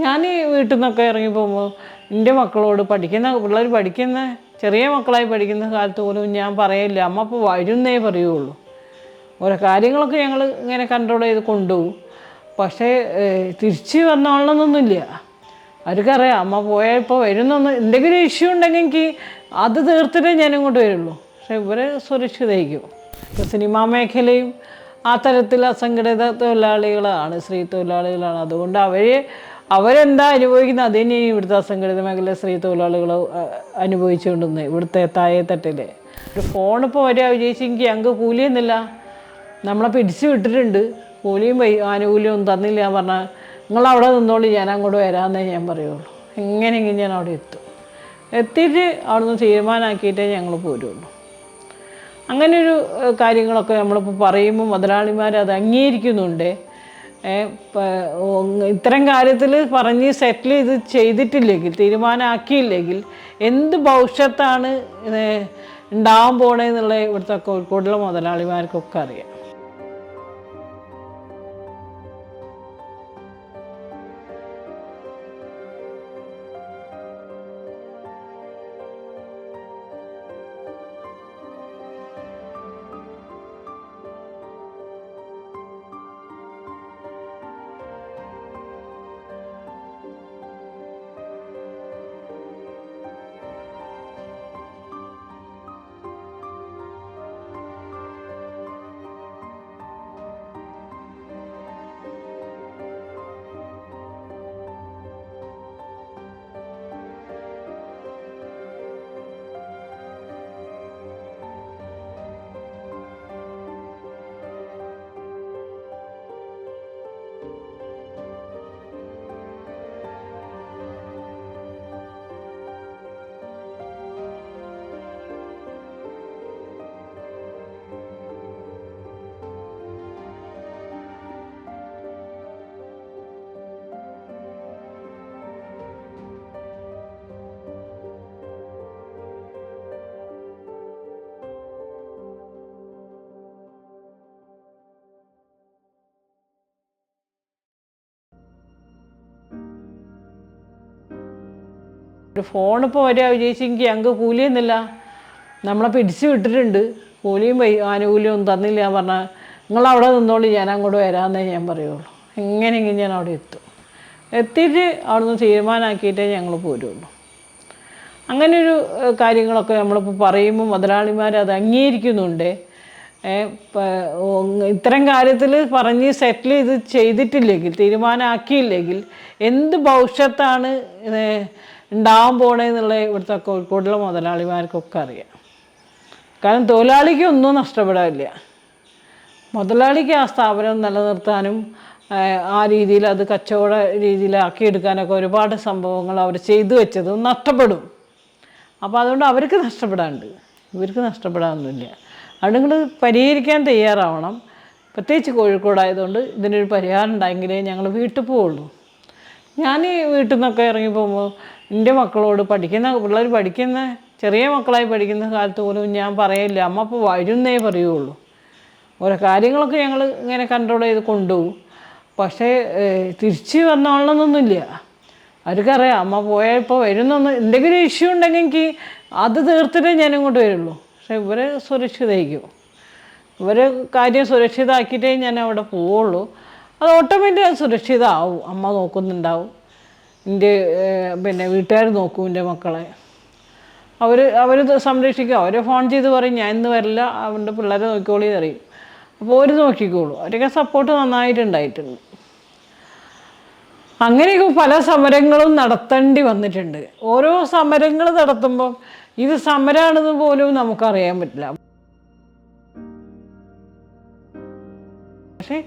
ഞാൻ ഈ വീട്ടിൽ നിന്നൊക്കെ ഇറങ്ങി പോകുമ്പോൾ എൻ്റെ മക്കളോട് പിള്ളേർ പഠിക്കുന്ന ചെറിയ മക്കളായി പഠിക്കുന്ന കാലത്ത് പോലും ഞാൻ പറയില്ല, അമ്മ അപ്പോൾ വരുന്നേ പറയുള്ളൂ. ഓരോ കാര്യങ്ങളൊക്കെ ഞങ്ങൾ ഇങ്ങനെ കൺട്രോൾ ചെയ്ത് കൊണ്ടുപോകും. പക്ഷേ തിരിച്ച് വന്നോളണമെന്നൊന്നുമില്ല. അവർക്കറിയാം അമ്മ പോയാൽ ഇപ്പോൾ വരുന്നൊന്ന് എന്തെങ്കിലും ഇഷ്യൂ ഉണ്ടെങ്കിൽ എനിക്ക് അത് തീർത്തിട്ടേ ഞാനിങ്ങോട്ട് വരുള്ളൂ. പക്ഷേ ഇവരെ സുരക്ഷിതമായിരിക്കും. ഇപ്പോൾ സിനിമാ മേഖലയും ആ തരത്തിൽ അസംഘടിത തൊഴിലാളികളാണ്, സ്ത്രീ തൊഴിലാളികളാണ്. അതുകൊണ്ട് അവരെന്താ അനുഭവിക്കുന്നത് അത് തന്നെയാണ് ഇവിടുത്തെ അസംഘടിത മേഖല സ്ത്രീ തൊഴിലാളികൾ അനുഭവിച്ചുകൊണ്ടിരുന്നത്. ഇവിടുത്തെ താഴെ തട്ടിൽ ഒരു ഫോണിപ്പോൾ വരിക വിജയിച്ചെങ്കിൽ ഞങ്ങൾക്ക് കൂലിയൊന്നുമില്ല, നമ്മളെ പിടിച്ചു വിട്ടിട്ടുണ്ട്, കൂലിയും ആനുകൂല്യവും തന്നില്ല പറഞ്ഞാൽ നിങ്ങളവിടെ നിന്നോളി, ഞാൻ അങ്ങോട്ട് വരാമെന്നേ ഞാൻ പറയുള്ളൂ. എങ്ങനെയെങ്കിലും ഞാൻ അവിടെ എത്തിയിട്ട് അവിടുന്ന് തീരുമാനമാക്കിയിട്ടേ ഞങ്ങൾ പോരുള്ളൂ. അങ്ങനെയൊരു കാര്യങ്ങളൊക്കെ നമ്മളിപ്പോൾ പറയുമ്പോൾ മുതലാളിമാർ അത് അംഗീകരിക്കുന്നുണ്ട്. ഇത്തരം കാര്യത്തിൽ പറഞ്ഞ് സെറ്റിൽ ചെയ്തിട്ടില്ലെങ്കിൽ, തീരുമാനമാക്കിയില്ലെങ്കിൽ എന്ത് ഭവിഷ്യത്താണ് ഉണ്ടാവാൻ പോണേന്നുള്ള ഇവിടുത്തെ കോഴിക്കോടുള്ള മുതലാളിമാർക്കൊക്കെ അറിയാം. ഒരു ഫോണിപ്പോൾ വരിക വിജയിച്ചെങ്കിൽ ഞങ്ങൾക്ക് കൂലിയൊന്നുമില്ല, നമ്മളെ പിടിച്ചു വിട്ടിട്ടുണ്ട്, കൂലിയും ആനുകൂല്യവും തന്നില്ല പറഞ്ഞാൽ നിങ്ങളവിടെ നിന്നോളി, ഞാൻ അങ്ങോട്ട് വരാമെന്നേ ഞാൻ പറയുള്ളൂ. എങ്ങനെയെങ്കിലും ഞാൻ അവിടെ എത്തിയിട്ട് അവിടുന്ന് തീരുമാനമാക്കിയിട്ടേ ഞങ്ങൾ പോരുള്ളൂ. അങ്ങനെയൊരു കാര്യങ്ങളൊക്കെ നമ്മളിപ്പോൾ പറയുമ്പോൾ മുതലാളിമാർ അത് അംഗീകരിക്കുന്നുണ്ട്. ഇത്തരം കാര്യത്തിൽ പറഞ്ഞ് സെറ്റിൽ ചെയ്തിട്ടില്ലെങ്കിൽ, തീരുമാനമാക്കിയില്ലെങ്കിൽ എന്ത് ഭവിഷ്യത്താണ് ഉണ്ടാവാൻ പോണേന്നുള്ള ഇവിടുത്തെ കോഴിക്കോടുള്ള മുതലാളിമാർക്കൊക്കെ അറിയാം. കാരണം തൊഴിലാളിക്ക് ഒന്നും നഷ്ടപ്പെടാനില്ല. മുതലാളിക്ക് ആ സ്ഥാപനം നിലനിർത്താനും ആ രീതിയിൽ അത് കച്ചവട രീതിയിലാക്കിയെടുക്കാനൊക്കെ ഒരുപാട് സംഭവങ്ങൾ അവർ ചെയ്തു വെച്ചതും നഷ്ടപ്പെടും. അപ്പോൾ അതുകൊണ്ട് അവർക്ക് നഷ്ടപ്പെടാനുണ്ട്, ഇവർക്ക് നഷ്ടപ്പെടാനൊന്നുമില്ല. അതുകൊണ്ട് നിങ്ങൾ പരിഹരിക്കാൻ തയ്യാറാവണം. പ്രത്യേകിച്ച് കോഴിക്കോടായതുകൊണ്ട് ഇതിനൊരു പരിഹാരം ഉണ്ടായെങ്കിലേ ഞങ്ങൾ വീട്ടിൽ പോവുള്ളൂ. ഞാൻ ഈ വീട്ടിൽ നിന്നൊക്കെ ഇറങ്ങി പോകുമ്പോൾ എൻ്റെ മക്കളോട് പിള്ളേർ പഠിക്കുന്ന ചെറിയ മക്കളായി പഠിക്കുന്ന കാലത്ത് പോലും ഞാൻ പറയില്ല, അമ്മ അപ്പോൾ വരുന്നേ പറയുള്ളൂ. ഓരോ കാര്യങ്ങളൊക്കെ ഞങ്ങൾ ഇങ്ങനെ കൺട്രോൾ ചെയ്ത് കൊണ്ടുപോകും. പക്ഷേ തിരിച്ച് വന്നോളണമെന്നൊന്നുമില്ല. അവർക്കറിയാം അമ്മ പോയാൽ ഇപ്പോൾ വരുന്നൊന്ന് എന്തെങ്കിലും ഇഷ്യൂ ഉണ്ടെങ്കിൽ എനിക്ക് അത് തീർത്തിട്ടേ ഞാനിങ്ങോട്ട് വരുള്ളൂ. പക്ഷേ ഇവരെ സുരക്ഷിതമായിരിക്കും. ഇവരെ കാര്യം സുരക്ഷിതമാക്കിയിട്ടേ ഞാൻ അവിടെ പോവുള്ളൂ. അത് ഓട്ടോമാറ്റിക്കായി സുരക്ഷിതമാവും. അമ്മ നോക്കുന്നുണ്ടാവും, എൻ്റെ വീട്ടുകാർ നോക്കും എൻ്റെ മക്കളെ. അവർ സംരക്ഷിക്കും. അവർ ഫോൺ ചെയ്ത് പറയും ഞാൻ ഇന്ന് വരില്ല, അവൻ്റെ പിള്ളേരെ നോക്കിക്കോളി അറിയും. അപ്പോൾ അവർ നോക്കിക്കോളൂ. അവരൊക്കെ സപ്പോർട്ട് നന്നായിട്ടുണ്ടായിട്ടുണ്ട്. അങ്ങനെയൊക്കെ പല സമരങ്ങളും നടത്തേണ്ടി വന്നിട്ടുണ്ട്. ഓരോ സമരങ്ങൾ നടത്തുമ്പോൾ ഇത് സമരമാണെന്ന് പോലും നമുക്കറിയാൻ പറ്റില്ല. പക്ഷേ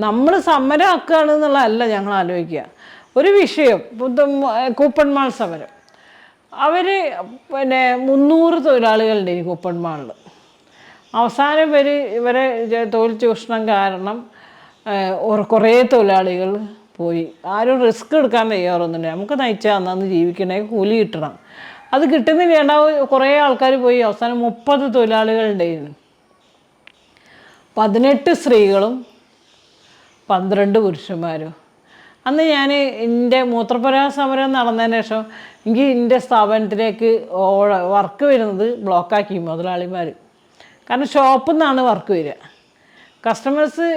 നമ്മൾ സമരമാക്കുകയാണെന്നുള്ളതല്ല ഞങ്ങൾ ആലോചിക്കുക. ഒരു വിഷയം, കൂപ്പൺ മാൾ സമരം, അവർ 300 തൊഴിലാളികളുണ്ട് ഈ കൂപ്പൺ മാളിൽ. അവസാനം ഇവരെ തൊഴിൽ ചൂഷണം കാരണം കുറേ തൊഴിലാളികൾ പോയി. ആരും റിസ്ക് എടുക്കാൻ തയ്യാറൊന്നുമില്ല. നമുക്ക് നയിച്ചാൽ അന്നന്ന് ജീവിക്കണേ, കൂലി കിട്ടണം. അത് കിട്ടുന്നില്ല. കുറേ ആൾക്കാർ പോയി. അവസാനം 30 തൊഴിലാളികളുണ്ടായിരുന്നു. 18 സ്ത്രീകളും 12 പുരുഷന്മാരും. അന്ന് ഞാൻ എൻ്റെ മൂത്രപ്പുര സമരം നടന്നതിന് ശേഷം എനിക്ക് എൻ്റെ സ്ഥാപനത്തിലേക്ക് വർക്ക് വരുന്നത് ബ്ലോക്കാക്കി മുതലാളിമാർ. കാരണം ഷോപ്പിൽ നിന്നാണ് വർക്ക് വരിക. കസ്റ്റമേഴ്സ്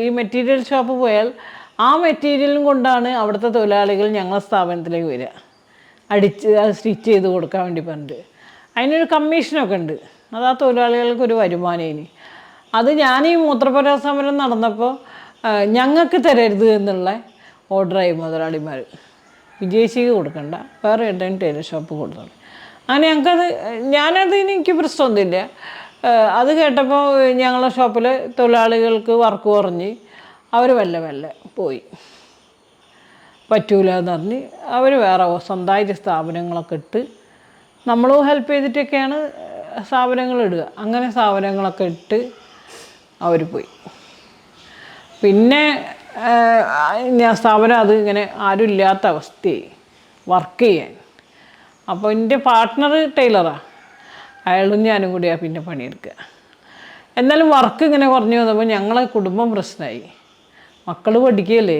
ഈ മെറ്റീരിയൽ ഷോപ്പ് പോയാൽ ആ മെറ്റീരിയലും കൊണ്ടാണ് അവിടുത്തെ തൊഴിലാളികൾ ഞങ്ങളുടെ സ്ഥാപനത്തിലേക്ക് വരിക, അടിച്ച് അത് സ്റ്റിച്ച് ചെയ്ത് കൊടുക്കാൻ വേണ്ടി പറഞ്ഞിട്ട്. അതിനൊരു കമ്മീഷനൊക്കെ ഉണ്ട്. അത് ആ തൊഴിലാളികൾക്കൊരു വരുമാനം. ഇനി അത് ഞാൻ ഈ മൂത്രപ്പുര സമരം നടന്നപ്പോൾ ഞങ്ങൾക്ക് തരരുത് എന്നുള്ള ഓർഡറായി മുതലാളിമാർ. വിജയിച്ചിക്ക് കൊടുക്കണ്ട, വേറെ എവിടെയും ടൈലർ ഷോപ്പ് കൊടുത്തോളൂ. അങ്ങനെ ഞാനതിന് എനിക്ക് പ്രശ്നമൊന്നുമില്ല. അത് കേട്ടപ്പോൾ ഞങ്ങളുടെ ഷോപ്പിൽ തൊഴിലാളികൾക്ക് വർക്ക് കുറഞ്ഞ് അവർ മെല്ലെ പോയി. പറ്റൂല എന്ന് പറഞ്ഞ് അവർ വേറെ സ്വന്തമായിട്ട് സ്ഥാപനങ്ങളൊക്കെ ഇട്ട് നമ്മളും ഹെൽപ്പ് ചെയ്തിട്ടൊക്കെയാണ് സ്ഥാപനങ്ങൾ ഇടുക. അങ്ങനെ സ്ഥാപനങ്ങളൊക്കെ ഇട്ട് അവർ പോയി. പിന്നെ ഞാൻ സ്ഥാപനം അത് ഇങ്ങനെ ആരും ഇല്ലാത്ത അവസ്ഥയായി വർക്ക് ചെയ്യാൻ. അപ്പോൾ എൻ്റെ പാർട്ട്ണർ ടൈലറാണ്, അയാളും ഞാനും കൂടിയാണ് പിന്നെ പണിയെടുക്കുക. എന്നാലും വർക്ക് ഇങ്ങനെ കുറഞ്ഞു വന്നപ്പോൾ ഞങ്ങളെ കുടുംബം പ്രശ്നമായി. മക്കൾ പഠിക്കുകയല്ലേ.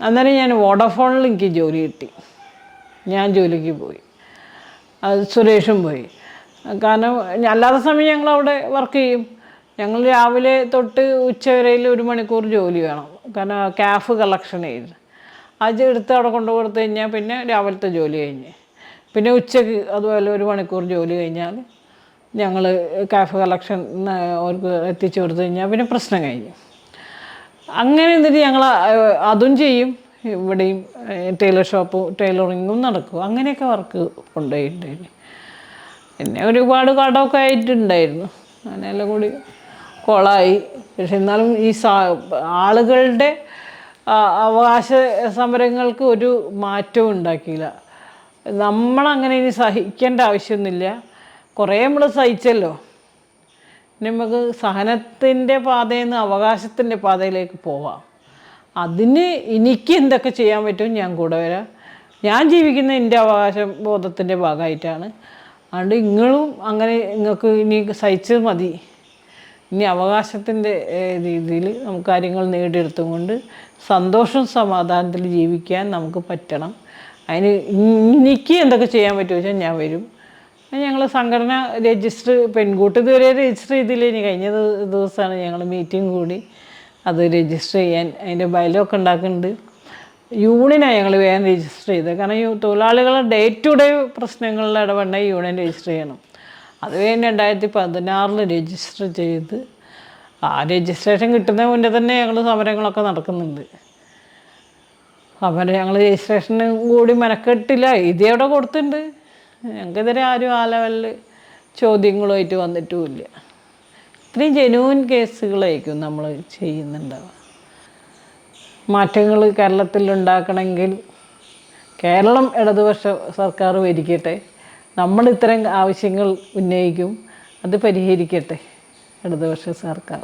അന്നേരം ഞാൻ വോഡാഫോണിൽ എനിക്ക് ജോലി കിട്ടി. ഞാൻ ജോലിക്ക് പോയി, അത് സുരേഷും പോയി. കാരണം അല്ലാത്ത സമയം ഞങ്ങളവിടെ വർക്ക് ചെയ്യും. ഞങ്ങൾ രാവിലെ തൊട്ട് ഉച്ചവരെയിൽ 1 മണിക്കൂർ ജോലി വേണം. കാരണം ക്യാഫ് കളക്ഷൻ ചെയ്ത് അത് എടുത്ത് അവിടെ കൊണ്ടു കൊടുത്തു കഴിഞ്ഞാൽ പിന്നെ രാവിലത്തെ ജോലി കഴിഞ്ഞ് പിന്നെ ഉച്ചയ്ക്ക് അതുപോലെ 1 മണിക്കൂർ ജോലി കഴിഞ്ഞാൽ ഞങ്ങൾ ക്യാഫ് കളക്ഷൻ അവർക്ക് എത്തിച്ചു കൊടുത്തു കഴിഞ്ഞാൽ പിന്നെ പ്രശ്നം കഴിഞ്ഞു. അങ്ങനെ എന്നിട്ട് ഞങ്ങൾ അതും ചെയ്യും, ഇവിടെയും ടൈലർ ഷോപ്പും ടൈലറിങ്ങും നടക്കും. അങ്ങനെയൊക്കെ വർക്ക് കൊണ്ടുപോയിട്ടുണ്ടായിരുന്നു. പിന്നെ ഒരുപാട് കടമൊക്കെ ആയിട്ടുണ്ടായിരുന്നു. അങ്ങനെയെല്ലാം കൂടി കൊളായി. പക്ഷെ എന്നാലും ഈ ആളുകളുടെ അവകാശ സമരങ്ങൾക്ക് ഒരു മാറ്റവും ഉണ്ടാക്കിയില്ല. നമ്മളങ്ങനെ ഇനി സഹിക്കേണ്ട ആവശ്യമൊന്നുമില്ല. കുറേ നമ്മൾ സഹിച്ചല്ലോ. നമുക്ക് സഹനത്തിൻ്റെ പാതയിൽ നിന്ന് അവകാശത്തിൻ്റെ പാതയിലേക്ക് പോവാം. അതിന് എനിക്ക് എന്തൊക്കെ ചെയ്യാൻ പറ്റും ഞാൻ കൂടെ വരാം. ഞാൻ ജീവിക്കുന്ന എൻ്റെ അവകാശ ബോധത്തിൻ്റെ ഭാഗമായിട്ടാണ്. അതുകൊണ്ട് നിങ്ങളും അങ്ങനെ നിങ്ങൾക്ക് ഇനി സഹിച്ചത് മതി. ഇനി അവകാശത്തിൻ്റെ രീതിയിൽ നമുക്ക് കാര്യങ്ങൾ നേടിയെടുത്തും കൊണ്ട് സന്തോഷം സമാധാനത്തിൽ ജീവിക്കാൻ നമുക്ക് പറ്റണം. അതിന് എനിക്ക് എന്തൊക്കെ ചെയ്യാൻ പറ്റുമോ വെച്ചാൽ ഞാൻ വരും. ഞങ്ങൾ സംഘടന രജിസ്റ്റർ പെൺകൂട്ട് ഇതുവരെ രജിസ്റ്റർ ചെയ്തില്ല. ഇനി കഴിഞ്ഞ ദിവസമാണ് ഞങ്ങൾ മീറ്റിംഗ് കൂടി അത് രജിസ്റ്റർ ചെയ്യാൻ അതിൻ്റെ ബൈലൊക്കെ ഉണ്ടാക്കുന്നുണ്ട്. യൂണിയനാണ് ഞങ്ങൾ വേഗം രജിസ്റ്റർ ചെയ്തത്. കാരണം തൊഴിലാളികളെ ഡേ ടു ഡേ പ്രശ്നങ്ങളിൽ ഇടപെടേണ്ട യൂണിയൻ രജിസ്റ്റർ ചെയ്യണം. അത് വേണ്ടി 2016 രജിസ്റ്റർ ചെയ്ത് ആ രജിസ്ട്രേഷൻ കിട്ടുന്നതിന് മുന്നേ തന്നെ ഞങ്ങൾ സമരങ്ങളൊക്കെ നടക്കുന്നുണ്ട്. സമരം ഞങ്ങൾ രജിസ്ട്രേഷന് കൂടി മെനക്കെട്ടില്ല. ഇത് എവിടെ കൊടുത്തിട്ടുണ്ട്. ഞങ്ങൾക്കെതിരെ ആരും ആ ലെവലിൽ ചോദ്യങ്ങളുമായിട്ട് വന്നിട്ടുമില്ല. ഇത്രയും ജെന്യൂൻ കേസുകളായിരിക്കും നമ്മൾ ചെയ്യുന്നുണ്ടാവുക. മാറ്റങ്ങൾ കേരളത്തിൽ ഉണ്ടാക്കണമെങ്കിൽ കേരളം ഇടതുപക്ഷ സർക്കാർ ഭരിക്കട്ടെ. നമ്മൾ ഇത്തരം ആവശ്യങ്ങൾ ഉന്നയിക്കും, അത് പരിഹരിക്കട്ടെ ഇടതുപക്ഷ സർക്കാർ.